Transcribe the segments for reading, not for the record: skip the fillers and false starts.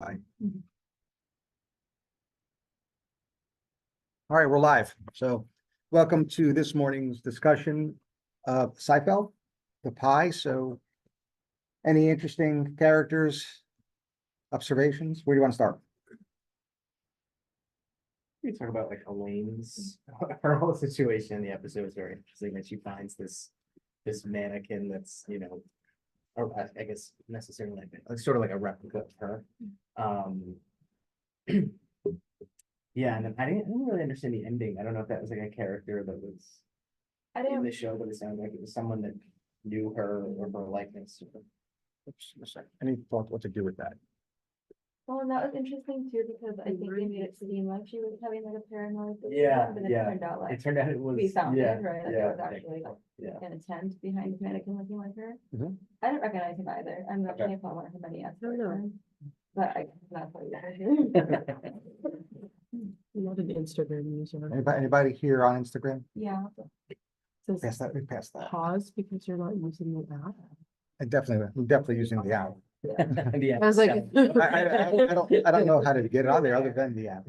All right, we're live. So welcome to this morning's discussion of Seinfeld, the pie. So any interesting characters, observations? Where do you want to start? We talk about like Elaine's her whole situation in the episode is very interesting, that she finds this mannequin that's, or I guess necessarily like sort of like a replica of her. Yeah, and then I didn't really understand the ending. I don't know if that was like a character that was in the show, but it sounded like it was someone that knew her or her likeness. Oops, a second. Any thought what to do with that? Well, and that was interesting too, because I think they made it seem like she was having like a paranoid Yeah, delusion, but it yeah. turned out like It turned out it was we found yeah, it, right? Like yeah, it was actually like yeah. an intent behind the mannequin looking like her. Mhm. I didn't recognize him either. I'm not Okay. sure if I want to have any answer, but I cannot tell you that. I'm not an Instagram user. Anybody here on Instagram? Yeah. Says Pass that, we passed that. pause because you're not using the app. I'm definitely using the app. Yeah. I was like, I don't know how to get it on there other than the app.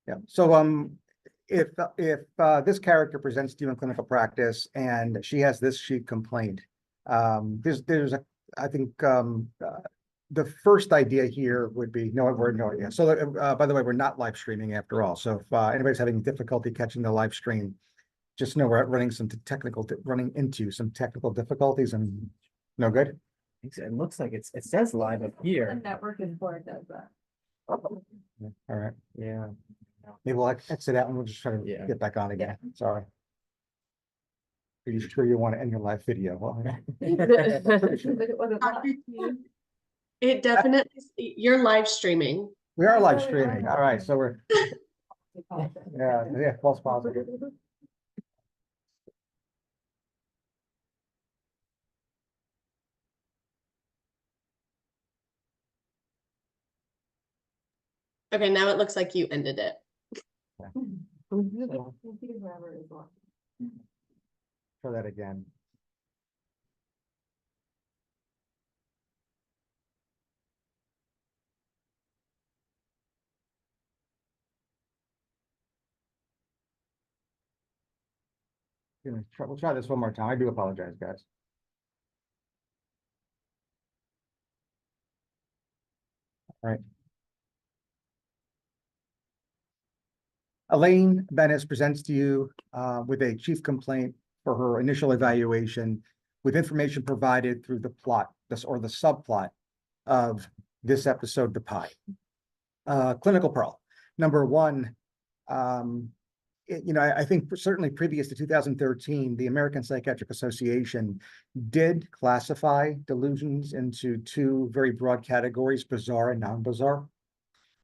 Yeah, so if this character presents to you in clinical practice and she has this sheet complaint, there's a, I think the first idea here would be no idea. So by the way, we're not live streaming after all. So if anybody's having difficulty catching the live stream, just know we're running into some technical difficulties and no good. It looks like it says live up The here. network is for it does that. All right, Yeah. maybe we'll exit out and we'll just try to Yeah. get back on again. Sorry. Are you sure you want to end your live video? Well, But it wasn't live. It definitely, you're live streaming. we are live Oh, we streaming. are. All right, so we're yeah, false positive. Okay, now it looks like you ended it. We'll see whoever is watching. Try that again. We'll try this one more time. I do apologize, guys. All right. Elaine Bennis presents to you with a chief complaint for her initial evaluation with information provided through the plot, or the subplot of this episode, The Pie. Clinical Pearl. Number one, I think certainly previous to 2013, the American Psychiatric Association did classify delusions into two very broad categories, bizarre and non-bizarre.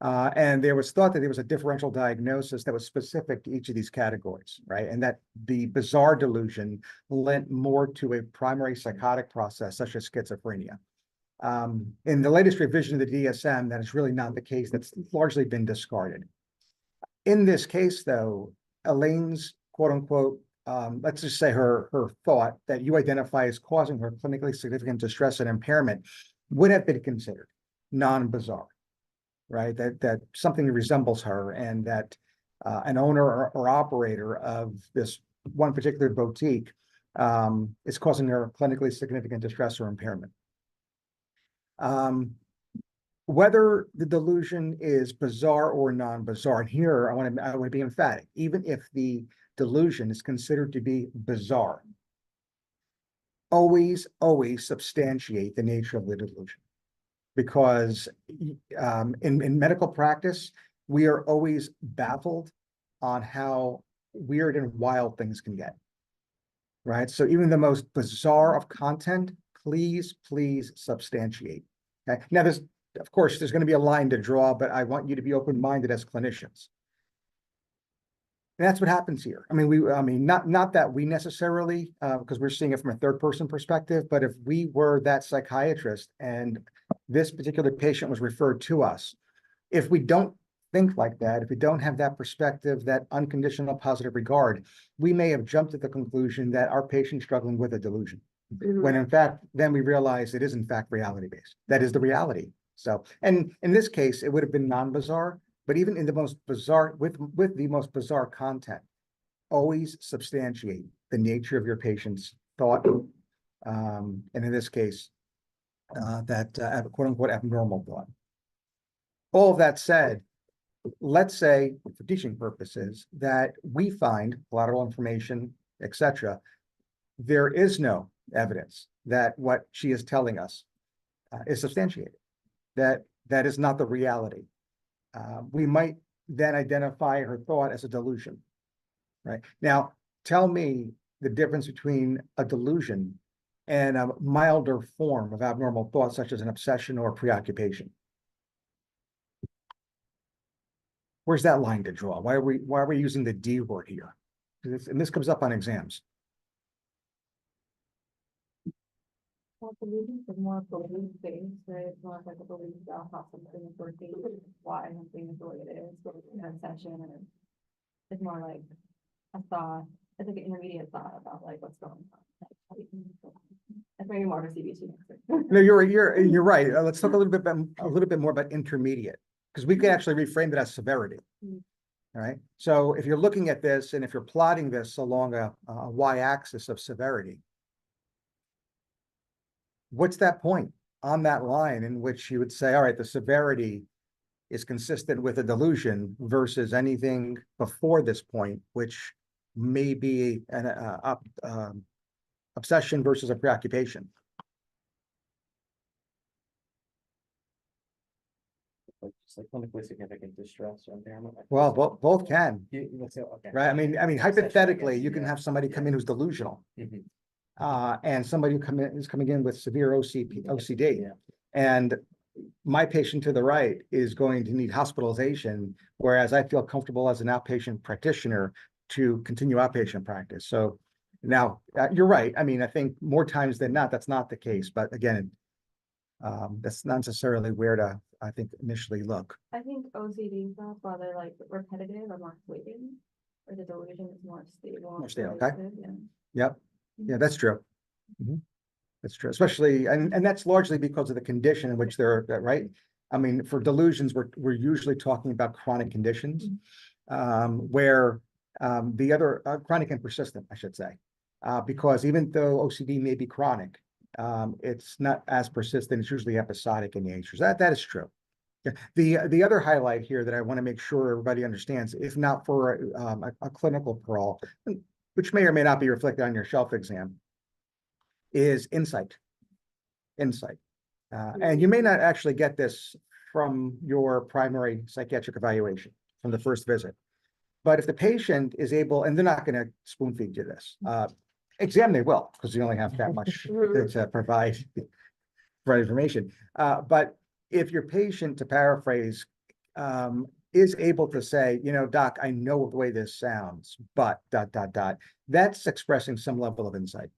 And there was thought that there was a differential diagnosis that was specific to each of these categories, right? And that the bizarre delusion lent more to a primary psychotic process, such as schizophrenia. In the latest revision of the DSM, that is really not the case. That's largely been discarded. In this case, though, Elaine's quote unquote, let's just say her thought that you identify as causing her clinically significant distress and impairment would have been considered non-bizarre, right? That something that resembles her, and that an owner or operator of this one particular boutique is causing her clinically significant distress or impairment. Whether the delusion is bizarre or non-bizarre, and here I want to be emphatic, even if the delusion is considered to be bizarre, always substantiate the nature of the delusion. Because in medical practice, we are always baffled on how weird and wild things can get, right? So even the most bizarre of content, please substantiate. Okay. Now, of course, there's going to be a line to draw, but I want you to be open-minded as clinicians. And that's what happens here. I mean, not that we necessarily, because we're seeing it from a third-person perspective, but if we were that psychiatrist and this particular patient was referred to us, if we don't think like that, if we don't have that perspective, that unconditional positive regard, we may have jumped at the conclusion that our patient's struggling with a delusion. when in fact, then we realize it is in fact reality-based. That is the reality. So, and in this case, it would have been non-bizarre, but even in the most bizarre, with the most bizarre content, always substantiate the nature of your patient's thought. And in this case, that quote unquote abnormal thought. All of that said, let's say for teaching purposes that we find collateral information, etc. There is no evidence that what she is telling us is substantiated. That is not the reality. We might then identify her thought as a delusion, right? Now, tell me the difference between a delusion and a milder form of abnormal thought, such as an obsession or preoccupation. Where's that line to draw? Why are we using the D word here? And this comes up on exams. Well, delusions is more belief based, right? It's not like a belief about how something is working, why something is the way it is, or an obsession, and it's more like a thought. It's like an intermediate thought about like what's going on. That's maybe more of a CBT. No, you're right. Let's talk a little bit more about intermediate, because we can actually reframe it as severity. Mm. All right. So if you're looking at this and if you're plotting this along a y-axis of severity, what's that point on that line in which you would say, all right, the severity is consistent with a delusion versus anything before this point, which may be an obsession versus a preoccupation? Like, just like clinically significant distress or impairment. like Well, this. both can, Let's say, okay. right? I mean, Obsession, I hypothetically, guess, you can yeah. have somebody come in Yeah. who's delusional, Mhm. and somebody who's coming in with severe OCD. Yeah. And my patient to the right is going to need hospitalization, whereas I feel comfortable as an outpatient practitioner to continue outpatient practice. So now, you're right. I mean, I think more times than not, that's not the case. But again, that's not necessarily where to, I think, initially look. I think OCD stuff, while they're like repetitive or more fleeting, or the delusion is more stable. More stable, okay. pervasive, yeah. Yep. Yeah, that's true. Mhm. That's true, especially, and that's largely because of the condition in which they're, right? I mean, for delusions, we're usually talking about chronic conditions, where the other chronic and persistent, I should say, because even though OCD may be chronic, it's not as persistent. It's usually episodic in nature. So that is true. Yeah. The other highlight here that I want to make sure everybody understands, if not for a clinical parole, which may or may not be reflected on your shelf exam, is insight. Insight. And you may not actually get this from your primary psychiatric evaluation from the first visit. But if the patient is able, and they're not going to spoon feed you this, exam they will, because you only have that much to provide information. But if your patient, to paraphrase, is able to say, you know, doc, I know the way this sounds, but ... that's expressing some level of insight.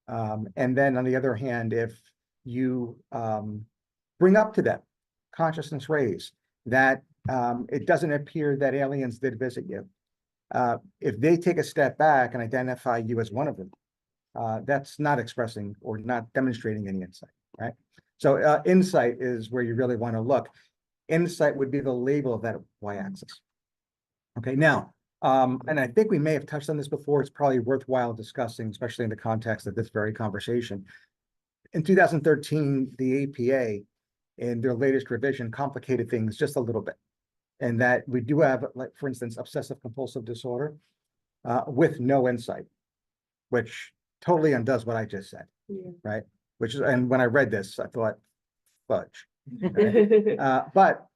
And then on the other hand, if you bring up to them, consciousness raised, that it doesn't appear that aliens did visit you. If they take a step back and identify you as one of them, that's not expressing or not demonstrating any insight, right? So insight is where you really want to look. Insight would be the label of that y-axis. Okay, now, and I think we may have touched on this before. It's probably worthwhile discussing, especially in the context of this very conversation. In 2013, the APA, in their latest revision, complicated things just a little bit. And that we do have, like, for instance, obsessive compulsive disorder with no insight, which totally undoes what I just said, right? Which is, and when I read this, I thought, fudge. Right? But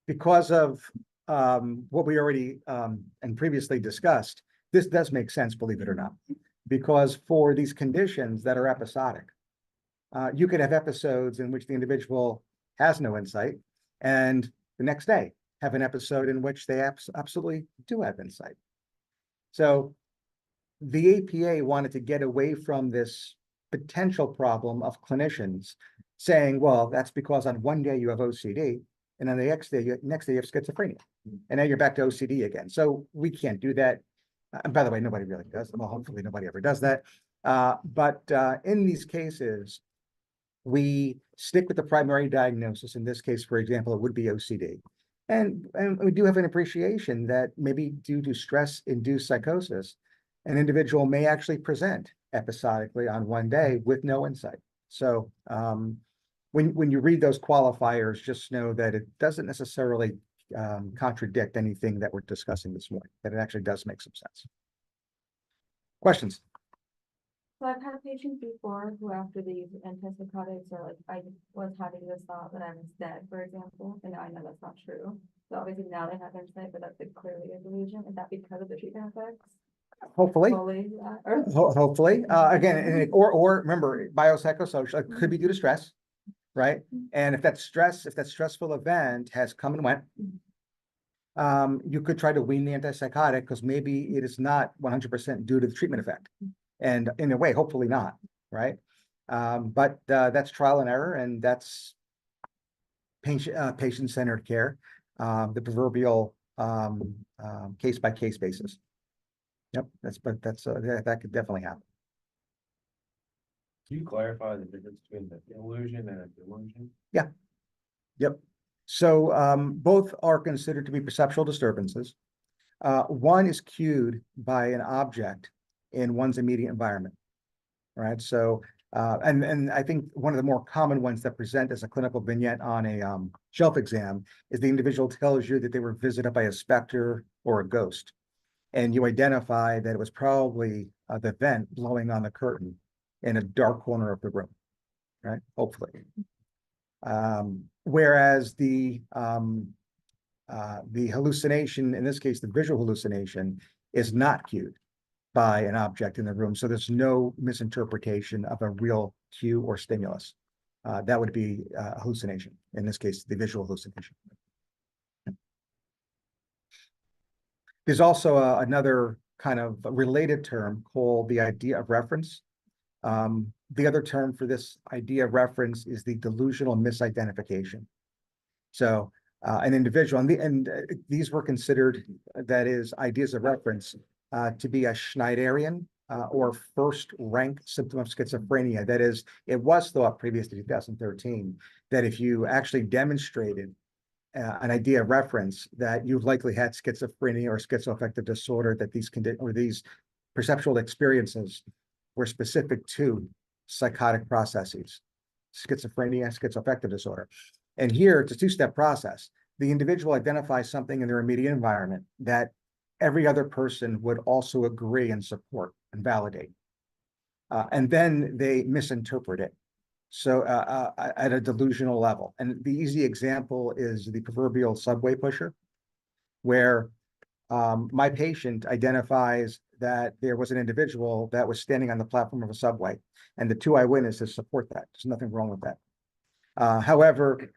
because of what we already and previously discussed, this does make sense, believe it or not, because for these conditions that are episodic, you could have episodes in which the individual has no insight, and the next day have an episode in which they absolutely do have insight. So the APA wanted to get away from this potential problem of clinicians saying, well, that's because on one day you have OCD, and on the next day you have schizophrenia, and now you're back to OCD again. So we can't do that. And by the way, nobody really does. Well, hopefully nobody ever does that. But in these cases, we stick with the primary diagnosis. In this case, for example, it would be OCD. And we do have an appreciation that maybe due to stress-induced psychosis, an individual may actually present episodically on one day with no insight. So when you read those qualifiers, just know that it doesn't necessarily contradict anything that we're discussing this morning, that it actually does make some sense. Questions? So I've had patients before who after these antipsychotics are like, I was having this thought that I was dead, for example, and now I know that's not true. So obviously now they have insight, but that's like clearly a delusion. Is that because of the treatment effects? Hopefully. Slowly, or Hopefully, again, or remember, biopsychosocial, it could be due to stress, right? And if that stressful event has come and went, you could try to wean the antipsychotic because maybe it is not 100% due to the treatment effect. And in a way, hopefully not, right? But that's trial and error, and that's patient-centered care, the proverbial case-by-case basis. Yep, that could definitely happen. Can you clarify the difference between the illusion and a delusion? Yep. So both are considered to be perceptual disturbances. One is cued by an object in one's immediate environment, right? So, and I think one of the more common ones that present as a clinical vignette on a shelf exam is the individual tells you that they were visited by a specter or a ghost. And you identify that it was probably the vent blowing on the curtain in a dark corner of the room, right? Hopefully. Whereas the hallucination, in this case, the visual hallucination, is not cued by an object in the room. So there's no misinterpretation of a real cue or stimulus. That would be hallucination, in this case, the visual hallucination. There's also another kind of related term called the idea of reference. The other term for this idea of reference is the delusional misidentification. So an individual, and these were considered, that is, ideas of reference, to be a Schneiderian or first rank symptom of schizophrenia. That is, it was thought previous to 2013 that if you actually demonstrated an idea of reference, that you've likely had schizophrenia or schizoaffective disorder, that these perceptual experiences were specific to psychotic processes, schizophrenia, schizoaffective disorder. And here it's a two-step process. The individual identifies something in their immediate environment that every other person would also agree and support and validate. And then they misinterpret it. So at a delusional level. And the easy example is the proverbial subway pusher, where my patient identifies that there was an individual that was standing on the platform of a subway, and the two eyewitnesses support that. There's nothing wrong with that. However,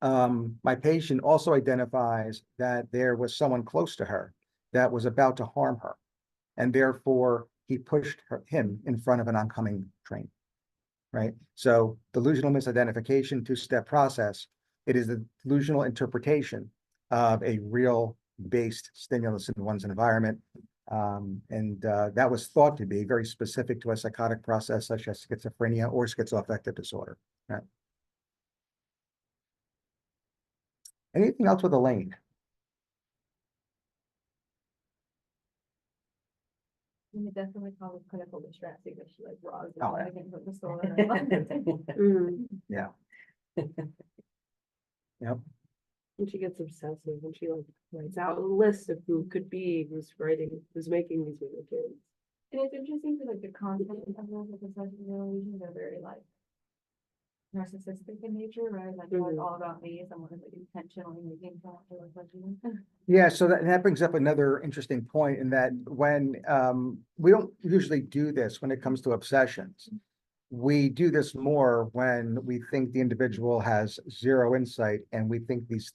my patient also identifies that there was someone close to her that was about to harm her, and therefore he pushed him in front of an oncoming train. Right? So delusional misidentification, two-step process. It is the delusional interpretation of a real based stimulus in one's environment. And that was thought to be very specific to a psychotic process such as schizophrenia or schizoaffective disorder. Right? Anything else with Elaine? And it definitely causes clinical distress because she like draws Oh, yeah. again with the store. Mm. Yeah. Yep. And she gets obsessive and she like writes out a list of who could be, who's making these kids. And it's interesting because like the content of those like obsessive illusions are very like narcissistic in nature, right? Like it's all about me. Someone is like intentionally making thoughts or like Yeah, so that brings up another interesting point in that when we don't usually do this when it comes to obsessions. We do this more when we think the individual has zero insight and we think these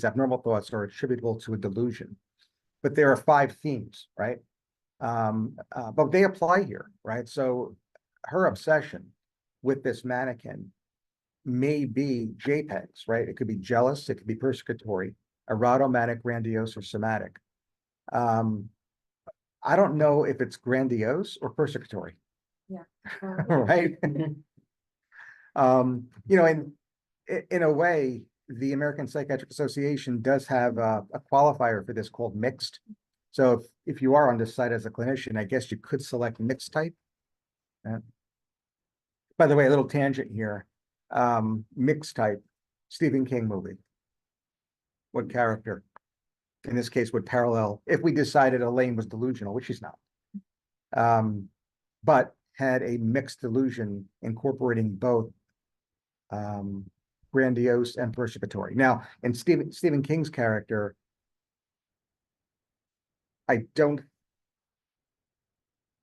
abnormal thoughts are attributable to a delusion. But there are 5 themes, right? But they apply here, right? So her obsession with this mannequin may be JPEGs, right? It could be jealous, it could be persecutory, erotomanic, grandiose, or somatic. I don't know if it's grandiose or persecutory. right? You know, in a way, the American Psychiatric Association does have a qualifier for this called mixed. So if you are on this site as a clinician, I guess you could select mixed type. By the way, a little tangent here. Mixed type, Stephen King movie. What character? In this case, would parallel if we decided Elaine was delusional, which she's not. But had a mixed delusion incorporating both grandiose and persecutory. Now, in Stephen King's character, I don't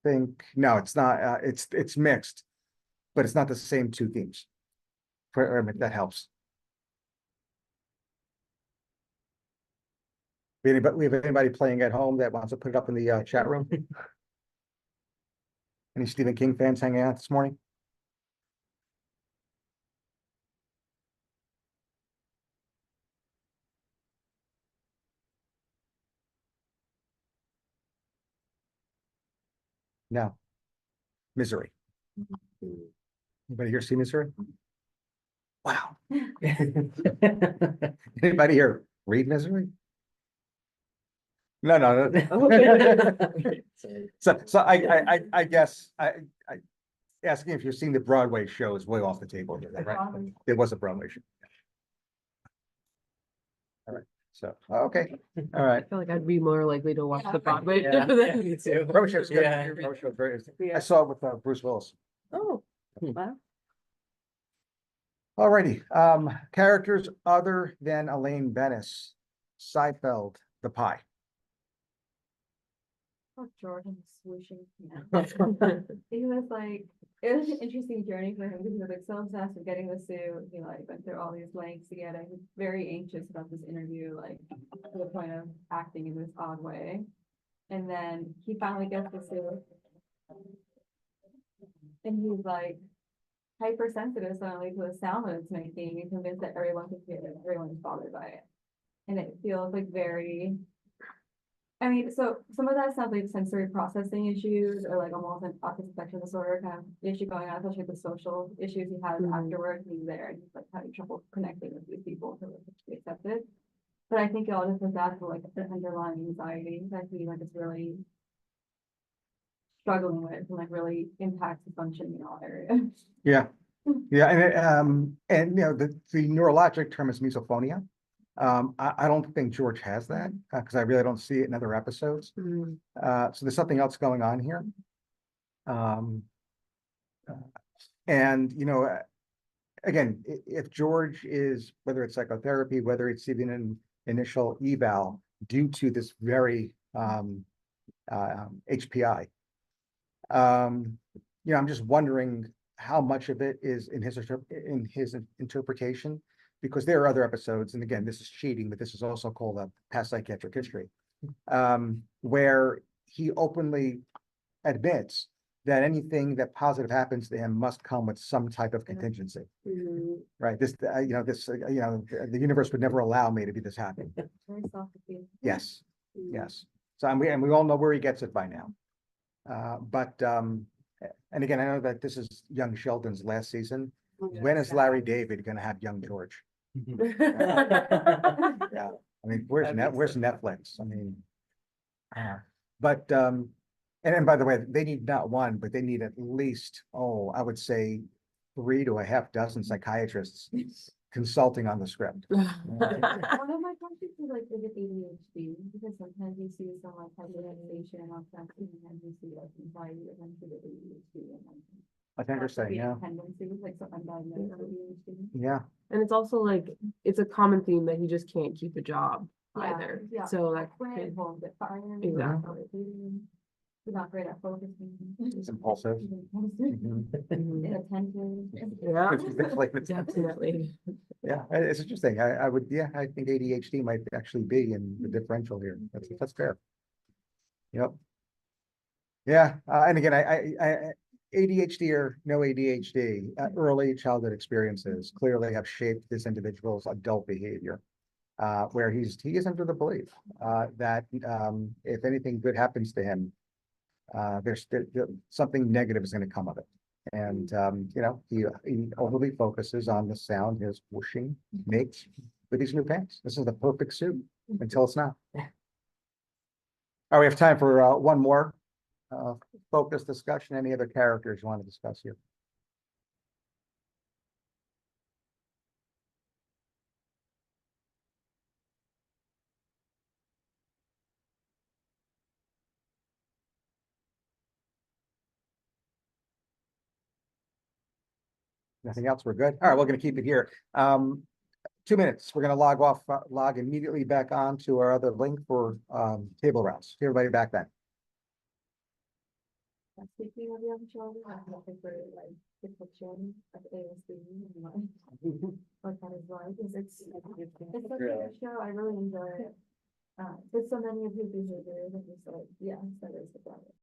think, no, it's not, it's mixed, but it's not the same two themes. If that helps. We have anybody playing at home that wants to put it up in the chat room? Any Stephen King fans hanging out this morning? No. Misery. Anybody here see Misery? Wow. Anybody here read Misery? No. So I guess asking if you've seen the Broadway show is way off the table here, right? It was a Broadway show. All right. So, okay, all right. I feel like I'd be more likely to watch Yeah. the Broadway. Yeah, than- me too. Broadway show's good. Yeah. Broadway show's very, I Yeah. saw it with Bruce Willis. Oh, wow. Alrighty, characters other than Elaine Bennis, Seinfeld, The Pie. Oh, Jordan swooshing. He was like, it was an interesting journey for him because he was like so obsessed with getting the suit. He like went through all these lengths to get it. He was very anxious about this interview, like to the point of acting in this odd way. And then he finally gets the suit. And he's like hypersensitive suddenly to the sound that it's making and convinced that everyone can hear it, everyone is bothered by it. And it feels like very, I mean, so some of that sounds like sensory processing issues or like almost an autism spectrum disorder kind of issue going on, especially the social issues he had afterward. He's there and he's like having trouble connecting with these people to like, be accepted. But I think it all just comes down to like the underlying anxiety that he like is really struggling with and like really impacts his functioning in all areas. Yeah, and you know, the neurologic term is misophonia. I don't think George has that, because I really don't see it in other episodes. Mm. So there's something else going on here. And you know, again, if George is, whether it's psychotherapy, whether it's even an initial eval due to this very HPI, you know, I'm just wondering how much of it is in his interpretation, because there are other episodes, and again, this is cheating, but this is also called a past psychiatric history, where he openly admits that anything that positive happens to him must come with some type of contingency, Mm. right? This, you know, the universe would never allow me to be this happy. Very self-defeating. Yes, Mm. yes. So, and we all know where he gets it by now. And again, I know that this is young Sheldon's last season. When is Larry David gonna have young George? Yeah, I mean, where's Netflix? I mean, but and by the way, they need not one, but they need at least, I would say 3 to a half dozen psychiatrists consulting on the script. One of my questions is like, is it ADHD? Because sometimes you see someone have hyperventilation or something, and you see like anxiety eventually ADHD. And then I think you're saying, yeah, tendency like so undiagnosed ADHD. yeah, And it's also like, it's a common theme that he just can't keep a job Yeah, either. yeah. So that Quit, could, won't get fired. Exactly. He's not great at focusing. it's impulsive. He's impulsive, Mhm. inattentive. yeah, It's like, definitely. yeah, it's interesting. I would, yeah, I think ADHD might actually be in the differential here. That's fair. Yep. Yeah, and again, I ADHD or no ADHD, early childhood experiences clearly have shaped this individual's adult behavior. Where he is under the belief that if anything good happens to him, something negative is gonna come of it. And, you know, he overly focuses on the sound his whooshing makes with these new pants. This is the perfect suit until it's not. All right, we have time for, one more, focused discussion. Any other characters you want to discuss here? Nothing else? We're good. All right, we're gonna keep it here. 2 minutes. We're gonna log off, log immediately back on to our other link for table rounds. See everybody back then. Speaking of young children, I'm looking for like depiction of ASD and what that is like, is it's such a good show, I really enjoy it. There's so many of his behaviors, and just like, yeah, that is the problem.